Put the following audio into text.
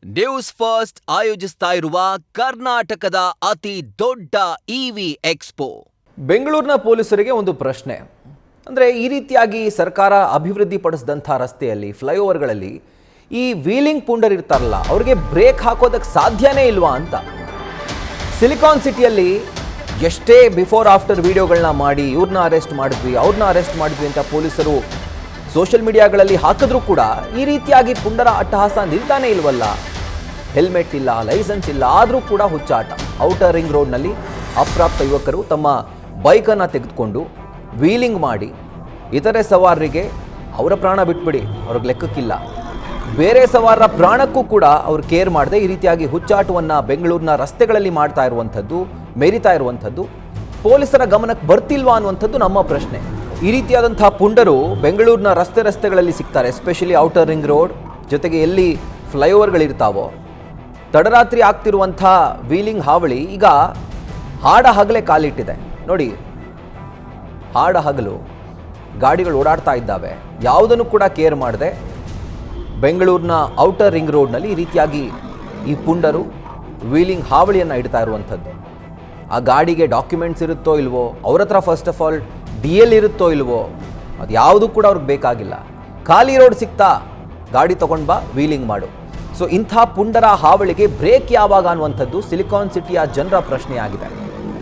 News first ಆಯೋಜಿಸ್ತಾ ಇರುವ ಕರ್ನಾಟಕದ ಅತಿ ದೊಡ್ಡ ಇವಿ ಎಕ್ಸ್ಪೋ. ಬೆಂಗಳೂರಿನ ಪೊಲೀಸರಿಗೆ ಒಂದು ಪ್ರಶ್ನೆ. ಅಂದರೆ ಈ ರೀತಿಯಾಗಿ ಸರ್ಕಾರ ಅಭಿವೃದ್ಧಿಪಡಿಸಿದಂಥ ರಸ್ತೆಯಲ್ಲಿ ಫ್ಲೈಓವರ್ಗಳಲ್ಲಿ ಈ ವೀಲಿಂಗ್ ಪುಂಡರ್ ಇರ್ತಾರಲ್ಲ, ಅವ್ರಿಗೆ ಬ್ರೇಕ್ ಹಾಕೋದಕ್ಕೆ ಸಾಧ್ಯನೇ ಇಲ್ವಾ ಅಂತ. ಸಿಲಿಕಾನ್ ಸಿಟಿಯಲ್ಲಿ ಎಷ್ಟೇ ಬಿಫೋರ್ ಆಫ್ಟರ್ ವಿಡಿಯೋಗಳನ್ನ ಮಾಡಿ ಇವ್ರನ್ನ ಅರೆಸ್ಟ್ ಮಾಡಿದ್ವಿ ಅಂತ ಪೊಲೀಸರು ಸೋಷಿಯಲ್ ಮೀಡಿಯಾಗಳಲ್ಲಿ ಹಾಕಿದ್ರೂ ಕೂಡ ಈ ರೀತಿಯಾಗಿ ಪುಂಡರ ಅಟ್ಟಹಾಸ ನಿಲ್ತಾನೆ ಇಲ್ವಲ್ಲ. ಹೆಲ್ಮೆಟ್ ಇಲ್ಲ, ಲೈಸೆನ್ಸ್ ಇಲ್ಲ, ಆದರೂ ಕೂಡ ಹುಚ್ಚಾಟ. ಔಟರ್ ರಿಂಗ್ ರೋಡ್ನಲ್ಲಿ ಅಪ್ರಾಪ್ತ ಯುವಕರು ತಮ್ಮ ಬೈಕನ್ನು ತೆಗೆದುಕೊಂಡು ವೀಲಿಂಗ್ ಮಾಡಿ ಇತರೆ ಸವಾರರಿಗೆ, ಅವರ ಪ್ರಾಣ ಬಿಟ್ಬಿಡಿ, ಅವ್ರಿಗೆ ಲೆಕ್ಕಕ್ಕಿಲ್ಲ, ಬೇರೆ ಸವಾರರ ಪ್ರಾಣಕ್ಕೂ ಕೂಡ ಅವ್ರು ಕೇರ್ ಮಾಡದೆ ಈ ರೀತಿಯಾಗಿ ಹುಚ್ಚಾಟವನ್ನು ಬೆಂಗಳೂರಿನ ರಸ್ತೆಗಳಲ್ಲಿ ಮಾಡ್ತಾ ಇರುವಂಥದ್ದು, ಮೆರಿತಾ ಇರುವಂಥದ್ದು ಪೊಲೀಸರ ಗಮನಕ್ಕೆ ಬರ್ತಿಲ್ವಾ ಅನ್ನುವಂಥದ್ದು ನಮ್ಮ ಪ್ರಶ್ನೆ. ಈ ರೀತಿಯಾದಂಥ ಪುಂಡರು ಬೆಂಗಳೂರಿನ ರಸ್ತೆಗಳಲ್ಲಿ ಸಿಗ್ತಾರೆ, ಎಸ್ಪೆಷಲಿ ಔಟರ್ ರಿಂಗ್ ರೋಡ್, ಜೊತೆಗೆ ಎಲ್ಲಿ ಫ್ಲೈಓವರ್ಗಳಿರ್ತಾವೋ. ತಡರಾತ್ರಿ ಆಗ್ತಿರುವಂಥ ವೀಲಿಂಗ್ ಹಾವಳಿ ಈಗ ಹಾಡ ಹಗಲೇ ಕಾಲಿಟ್ಟಿದೆ ನೋಡಿ. ಹಾಡ ಹಗಲು ಗಾಡಿಗಳು ಓಡಾಡ್ತಾ ಇದ್ದಾವೆ, ಯಾವುದನ್ನು ಕೂಡ ಕೇರ್ ಮಾಡದೆ ಬೆಂಗಳೂರಿನ ಔಟರ್ ರಿಂಗ್ ರೋಡ್ನಲ್ಲಿ ಈ ರೀತಿಯಾಗಿ ಈ ಪುಂಡರು ವೀಲಿಂಗ್ ಹಾವಳಿಯನ್ನು ಇಡ್ತಾ ಇರುವಂಥದ್ದು. ಆ ಗಾಡಿಗೆ ಡಾಕ್ಯುಮೆಂಟ್ಸ್ ಇರುತ್ತೋ ಇಲ್ವೋ, ಅವ್ರ ಹತ್ರ ಫಸ್ಟ್ ಆಫ್ ಆಲ್ DL ಇರುತ್ತೋ ಇಲ್ವೋ, ಅದು ಯಾವುದು ಕೂಡ ಅವ್ರಿಗೆ ಬೇಕಾಗಿಲ್ಲ. ಖಾಲಿ ರೋಡ್ ಸಿಗ್ತಾ ಗಾಡಿ ತೊಗೊಂಡು ಬಾ, ವೀಲಿಂಗ್ ಮಾಡು. ಸೊ ಇಂಥ ಪುಂಡರ ಹಾವಳಿಗೆ ಬ್ರೇಕ್ ಯಾವಾಗ ಅನ್ನುವಂಥದ್ದು ಸಿಲಿಕಾನ್ ಸಿಟಿಯ ಜನರ ಪ್ರಶ್ನೆಯಾಗಿದೆ.